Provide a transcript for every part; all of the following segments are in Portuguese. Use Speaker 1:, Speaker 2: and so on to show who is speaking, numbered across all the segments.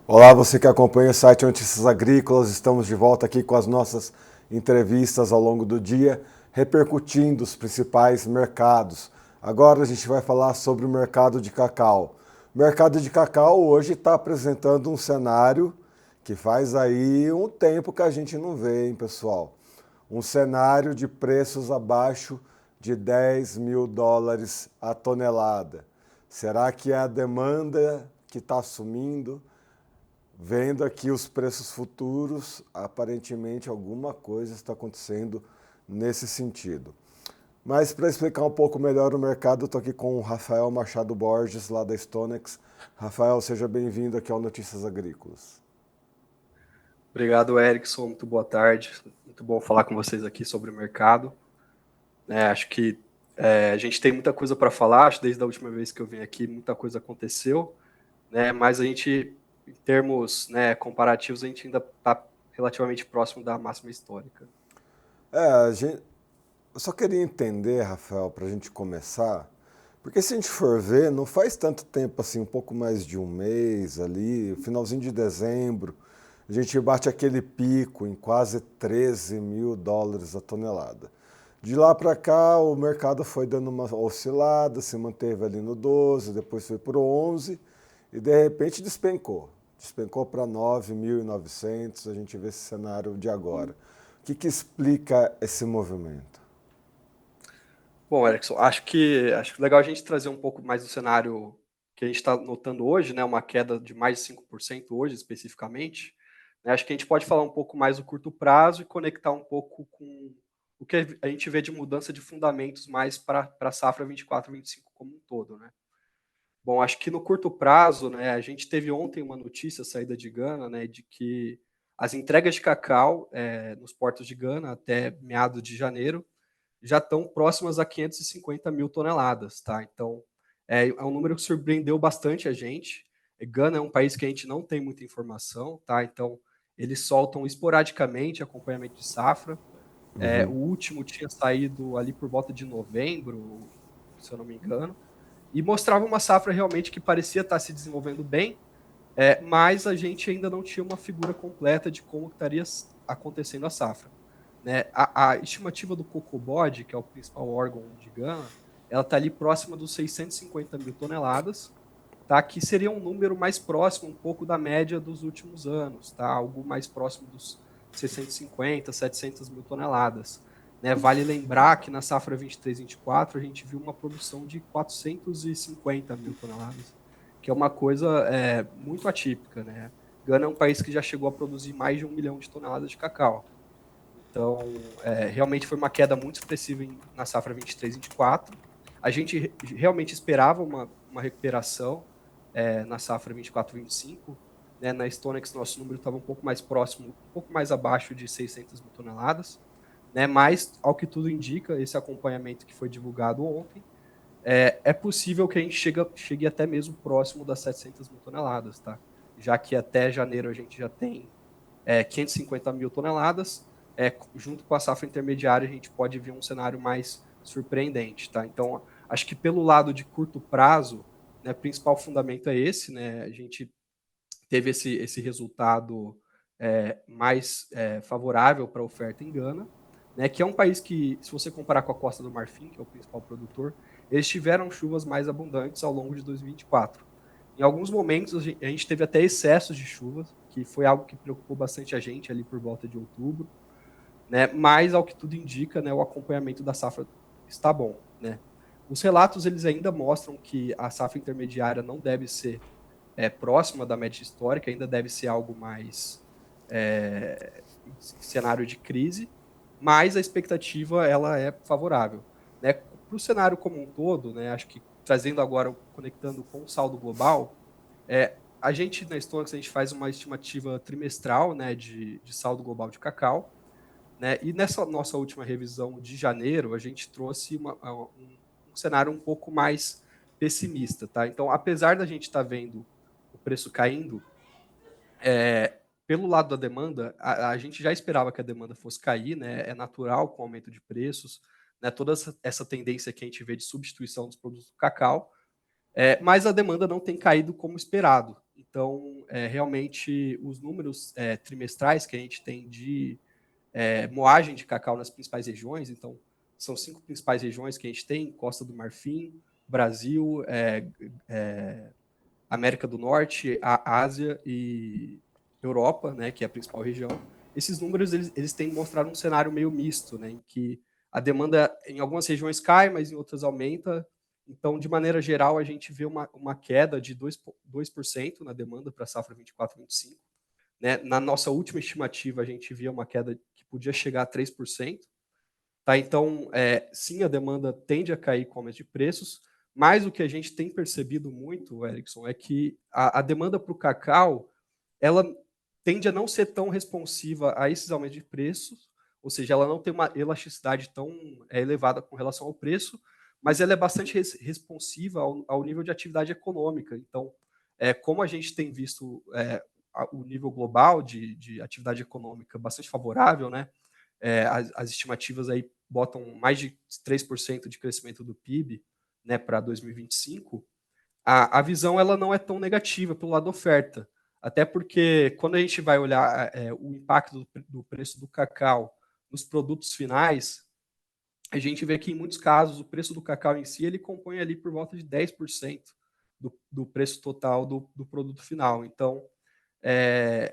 Speaker 1: Olá, você que acompanha o site Notícias Agrícolas, estamos de volta aqui com as nossas entrevistas ao longo do dia, repercutindo os principais mercados. Agora a gente vai falar sobre o mercado de cacau. O mercado de cacau hoje está apresentando um cenário que faz aí um tempo que a gente não vê, hein, pessoal? Um cenário de preços abaixo de 10 mil dólares a tonelada. Será que é a demanda que está sumindo? Vendo aqui os preços futuros, aparentemente alguma coisa está acontecendo nesse sentido. Mas para explicar um pouco melhor o mercado, estou aqui com o Rafael Machado Borges, lá da Stonex. Rafael, seja bem-vindo aqui ao Notícias Agrícolas.
Speaker 2: Obrigado, Erickson. Muito boa tarde. Muito bom falar com vocês aqui sobre o mercado. Acho que a gente tem muita coisa para falar. Acho que desde a última vez que eu vim aqui, muita coisa aconteceu. Mas a gente, em termos comparativos, a gente ainda está relativamente próximo da máxima histórica.
Speaker 1: Eu só queria entender, Rafael, para a gente começar, porque se a gente for ver, não faz tanto tempo assim, um pouco mais de um mês ali, finalzinho de dezembro, a gente bate aquele pico em quase 13 mil dólares a tonelada. De lá para cá, o mercado foi dando uma oscilada, se manteve ali no 12, depois foi para o 11 e de repente despencou. Despencou para 9.900, a gente vê esse cenário de agora. O que explica esse movimento?
Speaker 2: Bom, Erickson, acho legal a gente trazer um pouco mais do cenário que a gente está notando hoje, uma queda de mais de 5% hoje, especificamente. Acho que a gente pode falar um pouco mais do curto prazo e conectar um pouco com o que a gente vê de mudança de fundamentos mais para a safra 24-25 como um todo. Bom, acho que no curto prazo, a gente teve ontem uma notícia saída de Gana, de que as entregas de cacau nos portos de Gana até meados de janeiro já estão próximas a 550 mil toneladas, tá? Então, é um número que surpreendeu bastante a gente. Gana é um país que a gente não tem muita informação, tá? Então, eles soltam esporadicamente acompanhamento de safra. O último tinha saído ali por volta de novembro, se eu não me engano, e mostrava uma safra realmente que parecia estar se desenvolvendo bem, mas a gente ainda não tinha uma figura completa de como estaria acontecendo a safra. A estimativa do Cocobod, que é o principal órgão de Gana, ela está ali próxima dos 650 mil toneladas, tá? Que seria um número mais próximo um pouco da média dos últimos anos, tá? Algo mais próximo dos 650, 700 mil toneladas. Vale lembrar que na safra 23-24 a gente viu uma produção de 450 mil toneladas, que é uma coisa muito atípica. Gana é um país que já chegou a produzir mais de 1 milhão de toneladas de cacau. Então, realmente foi uma queda muito expressiva na safra 23-24. A gente realmente esperava uma recuperação na safra 24-25. Na Stonex, nosso número estava um pouco mais próximo, um pouco mais abaixo de 600 mil toneladas. Mas, ao que tudo indica, esse acompanhamento que foi divulgado ontem, é possível que a gente chegue até mesmo próximo das 700 mil toneladas, tá? Já que até janeiro a gente já tem 550 mil toneladas, junto com a safra intermediária a gente pode ver um cenário mais surpreendente, tá? Então, acho que pelo lado de curto prazo, o principal fundamento é esse, a gente teve esse resultado mais favorável para a oferta em Gana, que é um país que, se você comparar com a Costa do Marfim, que é o principal produtor, eles tiveram chuvas mais abundantes ao longo de 2024. Em alguns momentos, a gente teve até excessos de chuvas, que foi algo que preocupou bastante a gente ali por volta de outubro, mas, ao que tudo indica, o acompanhamento da safra está bom. Os relatos eles ainda mostram que a safra intermediária não deve ser próxima da média histórica, ainda deve ser algo mais em cenário de crise, mas a expectativa ela é favorável. Para o cenário como um todo, acho que trazendo agora, conectando com o saldo global, a gente na Stonex a gente faz uma estimativa trimestral de saldo global de cacau, e nessa nossa última revisão de janeiro, a gente trouxe um cenário um pouco mais pessimista. Tá? Então, apesar da gente estar vendo o preço caindo, pelo lado da demanda, a gente já esperava que a demanda fosse cair, é natural com o aumento de preços, toda essa tendência que a gente vê de substituição dos produtos do cacau, mas a demanda não tem caído como esperado. Então, realmente, os números trimestrais que a gente tem de moagem de cacau nas principais regiões, então, são 5 principais regiões que a gente tem: Costa do Marfim, Brasil, América do Norte, a Ásia e Europa, né, que é a principal região. Esses números eles têm mostrado um cenário meio misto, né, em que a demanda em algumas regiões cai, mas em outras aumenta. Então, de maneira geral, a gente vê uma queda de 2% na demanda para a safra 24/25. Né? Na nossa última estimativa, a gente via uma queda que podia chegar a 3%. Tá? Então, sim, a demanda tende a cair com aumento de preços, mas o que a gente tem percebido muito, Erickson, é que a demanda para o cacau ela tende a não ser tão responsiva a esses aumentos de preços, ou seja, ela não tem uma elasticidade tão elevada com relação ao preço, mas ela é bastante responsiva ao nível de atividade econômica. Então, como a gente tem visto o nível global de atividade econômica bastante favorável, né? As estimativas aí botam mais de 3% de crescimento do PIB, né, para 2025, a visão ela não é tão negativa pelo lado da oferta. Até porque quando a gente vai olhar o impacto do preço do cacau nos produtos finais, a gente vê que em muitos casos o preço do cacau em si ele compõe ali por volta de 10% do preço total do produto final. Então,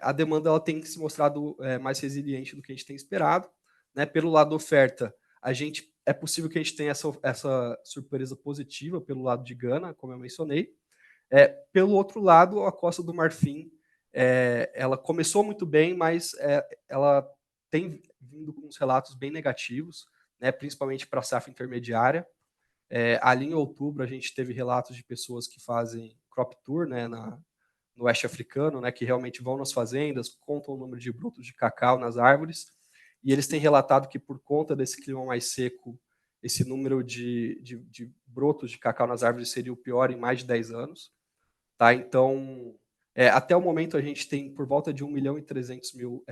Speaker 2: a demanda ela tem se mostrado mais resiliente do que a gente tem esperado. Né? Pelo lado da oferta, é possível que a gente tenha essa surpresa positiva pelo lado de Gana, como eu mencionei. Pelo outro lado, a Costa do Marfim, ela começou muito bem, mas ela tem vindo com uns relatos bem negativos, né, principalmente para a safra intermediária. Ali em outubro, a gente teve relatos de pessoas que fazem crop tour, né, no oeste africano, né, que realmente vão nas fazendas, contam o número de brotos de cacau nas árvores, e eles têm relatado que por conta desse clima mais seco, esse número de brotos de cacau nas árvores seria o pior em mais de 10 anos. Tá? Então, até o momento a gente tem por volta de 1.300.000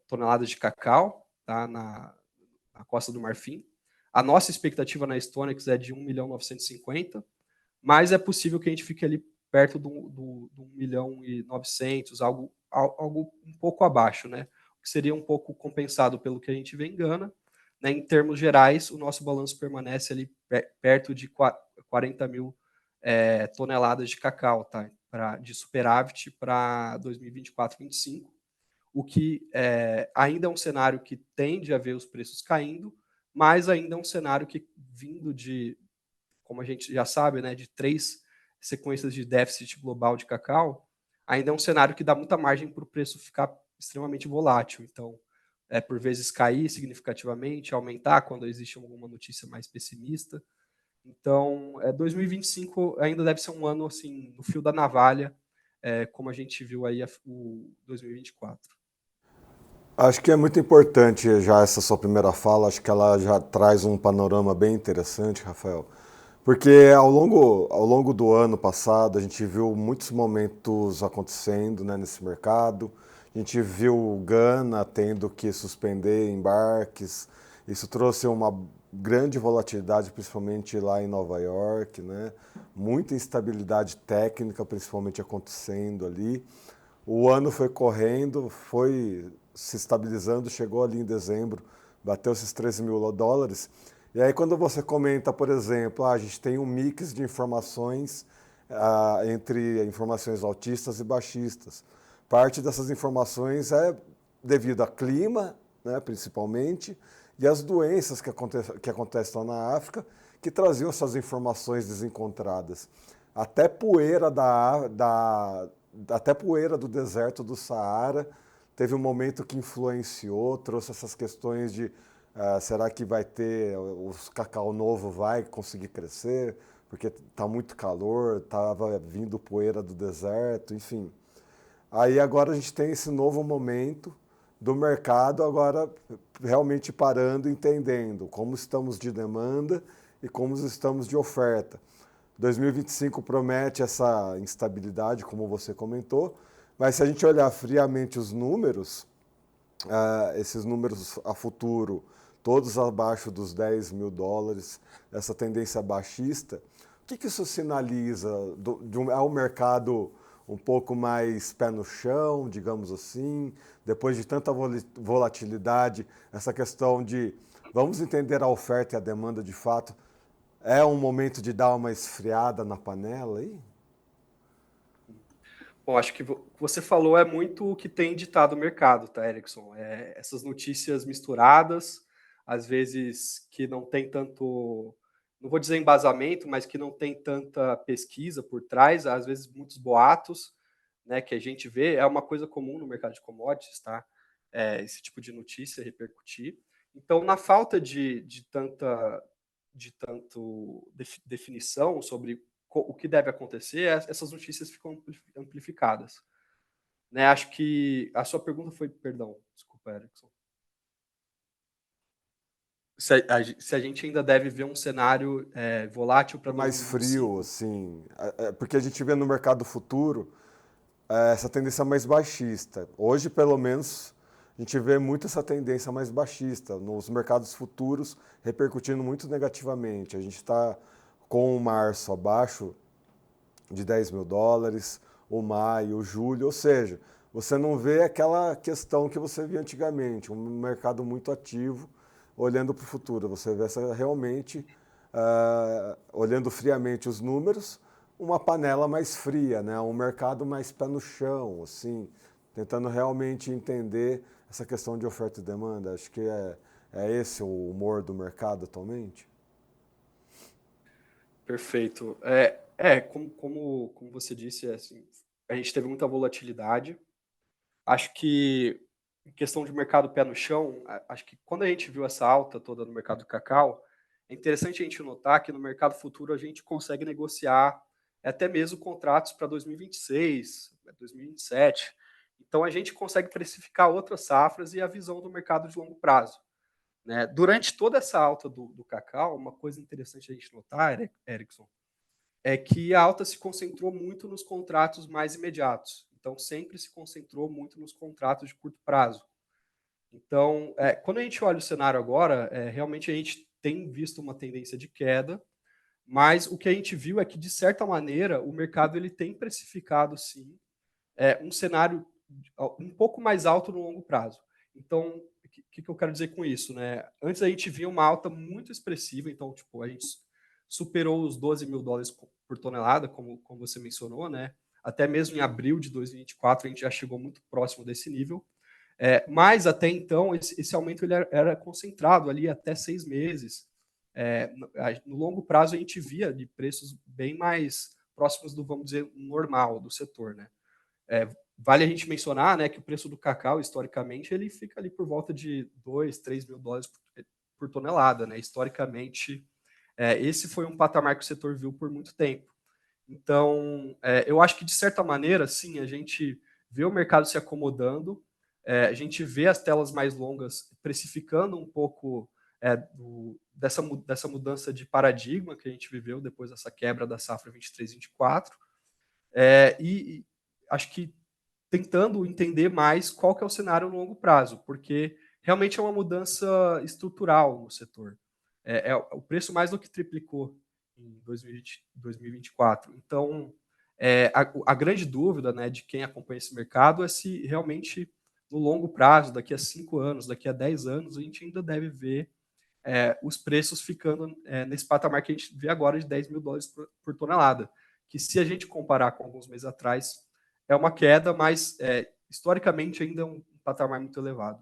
Speaker 2: toneladas de cacau, tá? na Costa do Marfim. A nossa expectativa na Stonex é de 1.950.000, mas é possível que a gente fique ali perto do 1.900.000, algo um pouco abaixo, né? O que seria um pouco compensado pelo que a gente vê em Gana. Né? Em termos gerais, o nosso balanço permanece ali perto de 40.000 toneladas de cacau, tá? De superávit para 2024-25, o que ainda é um cenário que tende a ver os preços caindo, mas ainda é um cenário que, vindo de, como a gente já sabe, né, de 3 sequências de déficit global de cacau, ainda é um cenário que dá muita margem para o preço ficar extremamente volátil. Então, por vezes cair significativamente, aumentar quando existe alguma notícia mais pessimista. Então, 2025 ainda deve ser um ano assim no fio da navalha, como a gente viu aí o 2024.
Speaker 1: Acho que é muito importante já essa sua primeira fala, acho que ela já traz um panorama bem interessante, Rafael, porque ao longo do ano passado a gente viu muitos momentos acontecendo, né, nesse mercado, a gente viu o Gana tendo que suspender embarques, isso trouxe uma grande volatilidade, principalmente lá em Nova York, né, muita instabilidade técnica, principalmente acontecendo ali. O ano foi correndo, foi se estabilizando, chegou ali em dezembro, bateu esses 13 mil dólares. E aí quando você comenta, por exemplo, a gente tem um mix de informações entre informações altistas e baixistas. Parte dessas informações é devido ao clima, né, principalmente, e as doenças que acontecem lá na África, que traziam essas informações desencontradas. Até poeira até poeira do deserto do Saara teve um momento que influenciou, trouxe essas questões de será que vai ter, o cacau novo vai conseguir crescer, porque está muito calor, estava vindo poeira do deserto, enfim. Aí agora a gente tem esse novo momento do mercado, agora realmente parando, entendendo como estamos de demanda e como estamos de oferta. 2025 promete essa instabilidade, como você comentou, mas se a gente olhar friamente os números, esses números a futuro, todos abaixo dos 10 mil dólares, essa tendência baixista, que isso sinaliza? É um mercado um pouco mais pé no chão, digamos assim, depois de tanta volatilidade, essa questão de vamos entender a oferta e a demanda de fato, é um momento de dar uma esfriada na panela aí?
Speaker 2: Bom, acho que o que você falou é muito o que tem ditado o mercado, tá, Erickson? Essas notícias misturadas, às vezes que não tem tanto, não vou dizer embasamento, mas que não tem tanta pesquisa por trás, às vezes muitos boatos, né, que a gente vê, é uma coisa comum no mercado de commodities, tá? Esse tipo de notícia repercutir. Então, na falta de tanto definição sobre o que deve acontecer, essas notícias ficam amplificadas. Né? Acho que a sua pergunta foi, perdão, desculpa, Erickson. Se a gente ainda deve ver um cenário volátil para
Speaker 1: Mais frio,
Speaker 2: 2025.
Speaker 1: assim, porque a gente vê no mercado futuro essa tendência mais baixista. Hoje, pelo menos, a gente vê muito essa tendência mais baixista nos mercados futuros repercutindo muito negativamente. A gente está com o março abaixo de 10 mil dólares, o maio, o julho, ou seja, você não vê aquela questão que você via antigamente, um mercado muito ativo olhando para o futuro. Você vê essa realmente, olhando friamente os números, uma panela mais fria, né? Um mercado mais pé no chão, assim, tentando realmente entender essa questão de oferta e demanda. Acho que é esse o humor do mercado atualmente.
Speaker 2: Perfeito. Como você disse, assim, a gente teve muita volatilidade. Acho que, em questão de mercado pé no chão, acho que quando a gente viu essa alta toda no mercado do cacau, é interessante a gente notar que no mercado futuro a gente consegue negociar até mesmo contratos para 2026, 2027. Então a gente consegue precificar outras safras e a visão do mercado de longo prazo. Né? Durante toda essa alta do cacau, uma coisa interessante a gente notar, Erickson, é que a alta se concentrou muito nos contratos mais imediatos. Então, sempre se concentrou muito nos contratos de curto prazo. Então, quando a gente olha o cenário agora, realmente a gente tem visto uma tendência de queda, mas o que a gente viu é que, de certa maneira, o mercado ele tem precificado, sim, um cenário um pouco mais alto no longo prazo. Então, o que eu quero dizer com isso? Né? Antes a gente via uma alta muito expressiva, então, tipo, a gente superou os 12 mil dólares por tonelada, como você mencionou, né? Até mesmo em abril de 2024 a gente já chegou muito próximo desse nível. Mas até então esse aumento ele era concentrado ali até 6 meses. No longo prazo a gente via de preços bem mais próximos do, vamos dizer, normal do setor, né? Vale a gente mencionar, né, que o preço do cacau, historicamente, ele fica ali por volta de 2, 3 mil dólares por tonelada. Né? Historicamente, esse foi um patamar que o setor viu por muito tempo. Então, eu acho que, de certa maneira, sim, a gente vê o mercado se acomodando, a gente vê as telas mais longas precificando um pouco dessa mudança de paradigma que a gente viveu depois dessa quebra da safra 23-24. E acho que tentando entender mais qual que é o cenário no longo prazo, porque realmente é uma mudança estrutural no setor. O preço mais do que triplicou em 2024. Então, a grande dúvida, né, de quem acompanha esse mercado é se realmente no longo prazo, daqui a 5 anos, daqui a 10 anos, a gente ainda deve ver os preços ficando nesse patamar que a gente vê agora de 10 mil dólares por tonelada, que se a gente comparar com alguns meses atrás, é uma queda, mas historicamente ainda é um patamar muito elevado.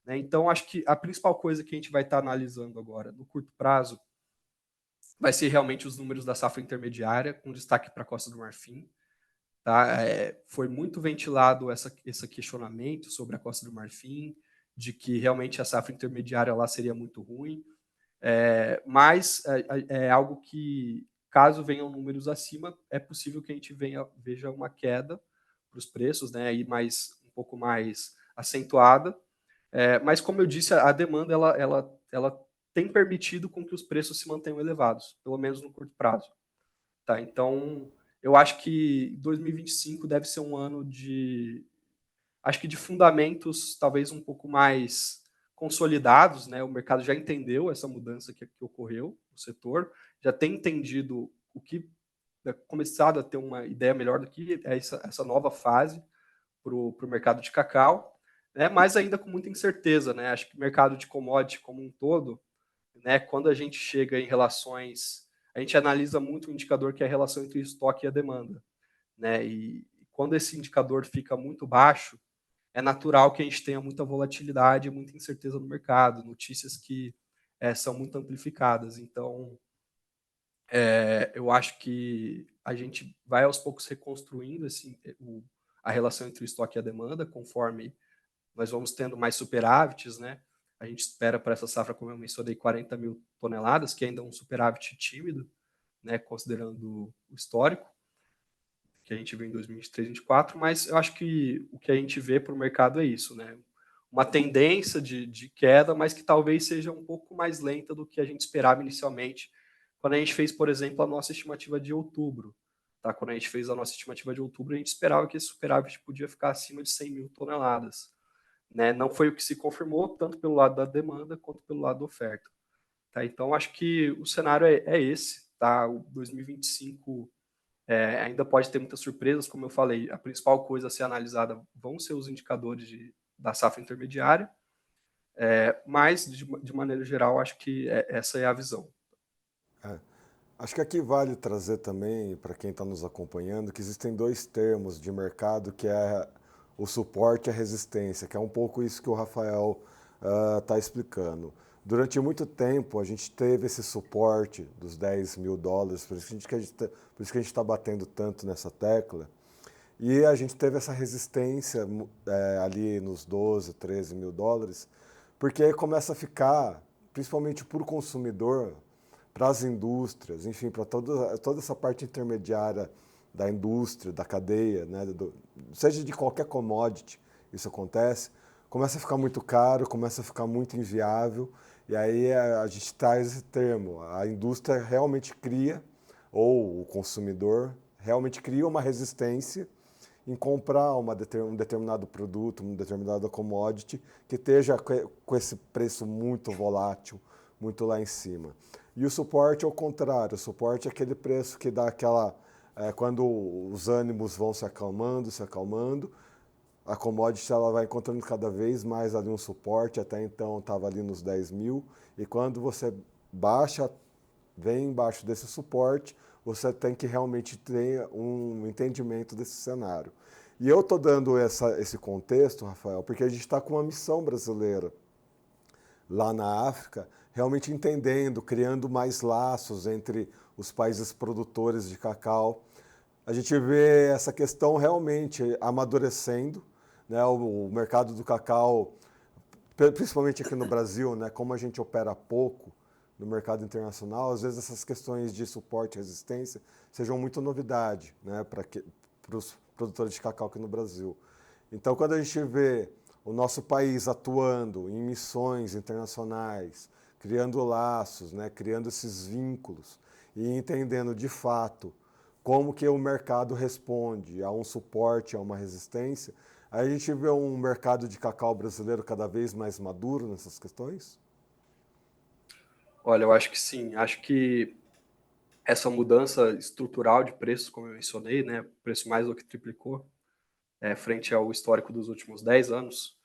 Speaker 2: Né? Então, acho que a principal coisa que a gente vai estar analisando agora, no curto prazo, vai ser realmente os números da safra intermediária, com destaque para a Costa do Marfim. Tá? Foi muito ventilado esse questionamento sobre a Costa do Marfim, de que realmente a safra intermediária lá seria muito ruim, mas é algo que, caso venham números acima, é possível que a gente veja uma queda para os preços, né, aí um pouco mais acentuada. Mas, como eu disse, a demanda ela tem permitido com que os preços se mantenham elevados, pelo menos no curto prazo. Tá? Então, eu acho que 2025 deve ser um ano acho que de fundamentos talvez um pouco mais consolidados, né? O mercado já entendeu essa mudança que ocorreu no setor, já tem entendido o que é começado a ter uma ideia melhor do que é essa nova fase para o mercado de cacau, né, mas ainda com muita incerteza, né? Acho que o mercado de commodity como um todo, né, quando a gente chega em relações, a gente analisa muito um indicador que é a relação entre o estoque e a demanda, né? E quando esse indicador fica muito baixo, é natural que a gente tenha muita volatilidade, muita incerteza no mercado, notícias que são muito amplificadas. Então, eu acho que a gente vai aos poucos reconstruindo a relação entre o estoque e a demanda, conforme nós vamos tendo mais superávites, né? A gente espera para essa safra, como eu mencionei, 40 mil toneladas, que ainda é um superávit tímido, né, considerando o histórico que a gente viu em 2023 e 2024, mas eu acho que o que a gente vê para o mercado é isso, né? Uma tendência de queda, mas que talvez seja um pouco mais lenta do que a gente esperava inicialmente, quando a gente fez, por exemplo, a nossa estimativa de outubro. Tá? Quando a gente fez a nossa estimativa de outubro, a gente esperava que esse superávit podia ficar acima de 100 mil toneladas. Né? Não foi o que se confirmou, tanto pelo lado da demanda quanto pelo lado da oferta. Tá? Então, acho que o cenário é esse. Tá? O 2025 ainda pode ter muitas surpresas, como eu falei. A principal coisa a ser analisada vão ser os indicadores da safra intermediária, mas, de maneira geral, acho que essa é a visão.
Speaker 1: Acho que aqui vale trazer também, para quem está nos acompanhando, que existem dois termos de mercado, que é o suporte e a resistência, que é um pouco isso que o Rafael está explicando. Durante muito tempo, a gente teve esse suporte dos 10 mil dólares, por isso que a gente está batendo tanto nessa tecla, e a gente teve essa resistência ali nos 12, 13 mil dólares, porque aí começa a ficar, principalmente para o consumidor, para as indústrias, enfim, para toda essa parte intermediária da indústria, da cadeia, né, seja de qualquer commodity, isso acontece, começa a ficar muito caro, começa a ficar muito inviável, e aí a gente traz esse termo, a indústria realmente cria, ou o consumidor realmente cria uma resistência em comprar um determinado produto, uma determinada commodity que esteja com esse preço muito volátil, muito lá em cima. E o suporte é o contrário, o suporte é aquele preço que dá aquela... quando os ânimos vão se acalmando, a commodity ela vai encontrando cada vez mais ali um suporte, até então estava ali nos 10 mil, e quando você baixa, vem embaixo desse suporte, você tem que realmente ter um entendimento desse cenário. E eu estou dando esse contexto, Rafael, porque a gente está com uma missão brasileira lá na África, realmente entendendo, criando mais laços entre os países produtores de cacau. A gente vê essa questão realmente amadurecendo, né? O mercado do cacau, principalmente aqui no Brasil, né? Como a gente opera pouco no mercado internacional, às vezes essas questões de suporte e resistência sejam muito novidade, né? Para os produtores de cacau aqui no Brasil. Então, quando a gente vê o nosso país atuando em missões internacionais, criando laços, né, criando esses vínculos e entendendo de fato como que o mercado responde a um suporte, a uma resistência, a gente vê um mercado de cacau brasileiro cada vez mais maduro nessas questões?
Speaker 2: Olha, eu acho que sim. Acho que essa mudança estrutural de preços, como eu mencionei, né, o preço mais do que triplicou, frente ao histórico dos últimos 10 anos,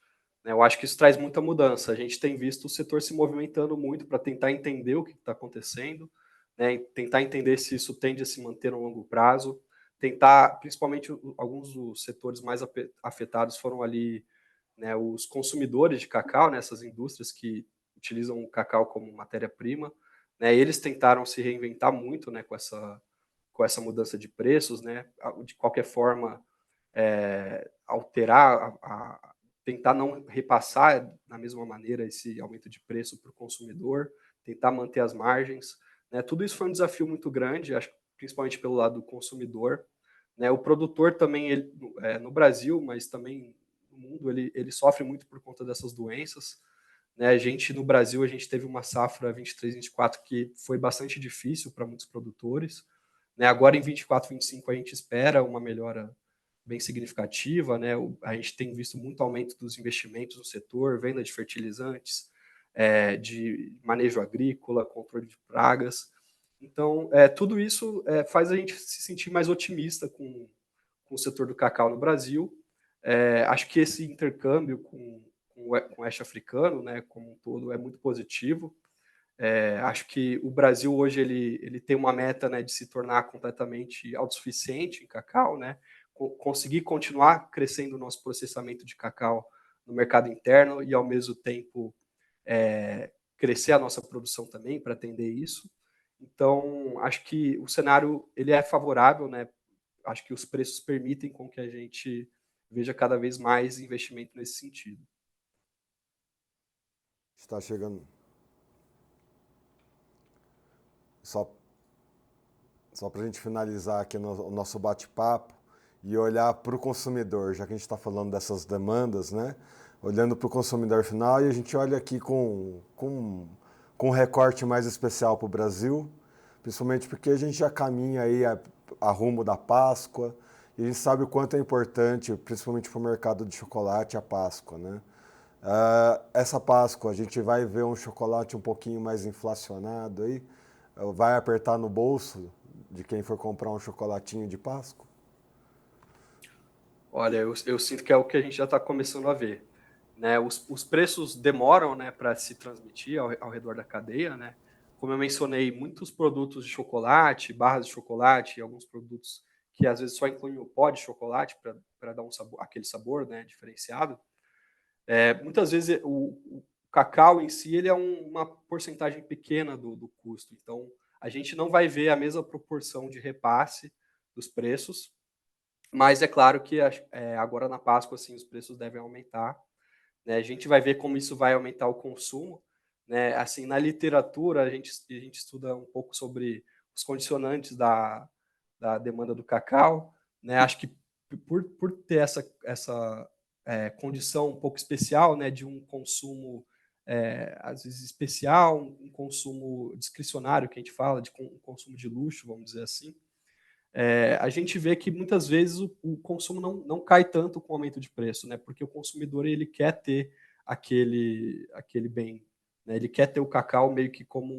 Speaker 2: né, eu acho que isso traz muita mudança. A gente tem visto o setor se movimentando muito para tentar entender o que está acontecendo, né, tentar entender se isso tende a se manter no longo prazo, tentar, principalmente alguns dos setores mais afetados foram ali, né, os consumidores de cacau, né, essas indústrias que utilizam o cacau como matéria-prima, né, eles tentaram se reinventar muito, né, com essa mudança de preços, né, de qualquer forma alterar, tentar não repassar da mesma maneira esse aumento de preço para o consumidor, tentar manter as margens. Né? Tudo isso foi um desafio muito grande, acho que principalmente pelo lado do consumidor. Né? O produtor também, no Brasil, mas também no mundo, ele sofre muito por conta dessas doenças. Né? A gente, no Brasil, a gente teve uma safra 23, 24 que foi bastante difícil para muitos produtores. Né? Agora, em 24, 25, a gente espera uma melhora bem significativa, né? A gente tem visto muito aumento dos investimentos no setor, venda de fertilizantes, de manejo agrícola, controle de pragas. Então, tudo isso faz a gente se sentir mais otimista com o setor do cacau no Brasil. Acho que esse intercâmbio com o oeste africano, né, como um todo, é muito positivo. Acho que o Brasil hoje ele tem uma meta, né, de se tornar completamente autossuficiente em cacau, né, conseguir continuar crescendo o nosso processamento de cacau no mercado interno e, ao mesmo tempo, crescer a nossa produção também para atender isso. Então, acho que o cenário ele é favorável, né? Acho que os preços permitem com que a gente veja cada vez mais investimento nesse sentido.
Speaker 1: Está chegando. Só, só para a gente finalizar aqui o nosso bate-papo e olhar para o consumidor, já que a gente está falando dessas demandas, né? Olhando para o consumidor final, e a gente olha aqui com um recorte mais especial para o Brasil, principalmente porque a gente já caminha aí a rumo da Páscoa, e a gente sabe o quanto é importante, principalmente para o mercado de chocolate, a Páscoa, né? Essa Páscoa a gente vai ver um chocolate um pouquinho mais inflacionado aí, vai apertar no bolso de quem for comprar um chocolatinho de Páscoa?
Speaker 2: Olha, eu sinto que é o que a gente já está começando a ver, né? Os preços demoram, né, para se transmitir ao redor da cadeia, né? Como eu mencionei, muitos produtos de chocolate, barras de chocolate, e alguns produtos que às vezes só incluem o pó de chocolate para dar um sabor, aquele sabor, né, diferenciado. Muitas vezes o cacau em si ele é uma porcentagem pequena do custo, então a gente não vai ver a mesma proporção de repasse dos preços, mas é claro que agora na Páscoa assim, os preços devem aumentar, né? A gente vai ver como isso vai aumentar o consumo, né? Assim, na literatura a gente estuda um pouco sobre os condicionantes da demanda do cacau, né? Acho que por ter essa condição um pouco especial, né, de um consumo às vezes especial, um consumo discricionário que a gente fala, de um consumo de luxo, vamos dizer assim, a gente vê que muitas vezes o consumo não cai tanto com o aumento de preço, né? Porque o consumidor ele quer ter aquele bem, né? Ele quer ter o cacau meio que como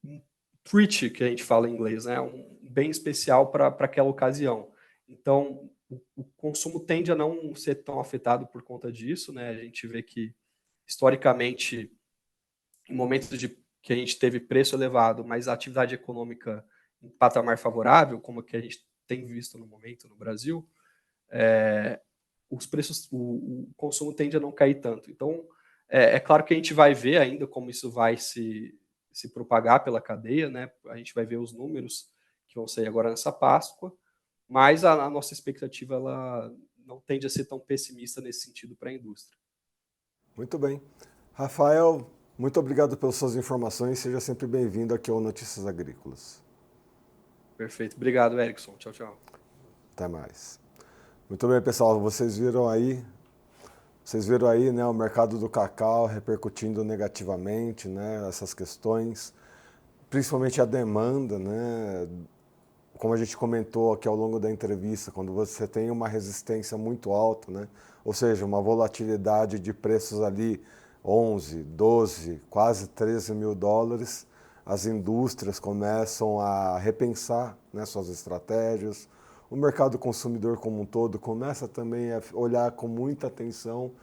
Speaker 2: um treat, que a gente fala em inglês, né? Um bem especial para aquela ocasião. Então, o consumo tende a não ser tão afetado por conta disso, né? A gente vê que, historicamente, em momentos que a gente teve preço elevado, mas a atividade econômica em patamar favorável, como que a gente tem visto no momento no Brasil, os preços, o consumo tende a não cair tanto. Então, claro que a gente vai ver ainda como isso vai se propagar pela cadeia, né? A gente vai ver os números que vão sair agora nessa Páscoa, mas a nossa expectativa ela não tende a ser tão pessimista nesse sentido para a indústria.
Speaker 1: Muito bem. Rafael, muito obrigado pelas suas informações. Seja sempre bem-vindo aqui ao Notícias Agrícolas.
Speaker 2: Perfeito. Obrigado, Erickson. Tchau, tchau.
Speaker 1: Até mais. Muito bem, pessoal. Vocês viram aí, né, o mercado do cacau repercutindo negativamente, né, essas questões, principalmente a demanda, né, como a gente comentou aqui ao longo da entrevista, quando você tem uma resistência muito alta, né, ou seja, uma volatilidade de preços ali 11, 12, quase 13 mil dólares, as indústrias começam a repensar, né, suas estratégias. O mercado consumidor como um todo começa também a olhar com muita atenção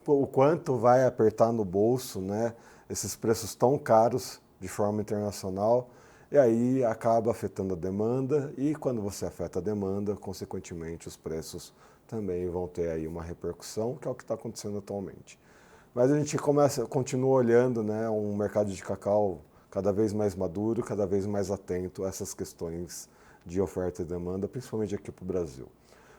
Speaker 1: o quanto vai apertar no bolso, né, esses preços tão caros de forma internacional, e aí acaba afetando a demanda, e quando você afeta a demanda, consequentemente os preços também vão ter aí uma repercussão, que é o que está acontecendo atualmente. Mas a gente continua olhando, né, um mercado de cacau cada vez mais maduro, cada vez mais atento a essas questões de oferta e demanda, principalmente aqui para o Brasil.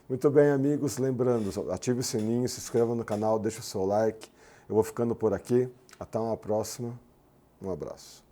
Speaker 1: Muito bem, amigos, lembrando, ative o sininho, se inscreva no canal, deixe o seu like. Eu vou ficando por aqui. Até uma próxima. Um abraço.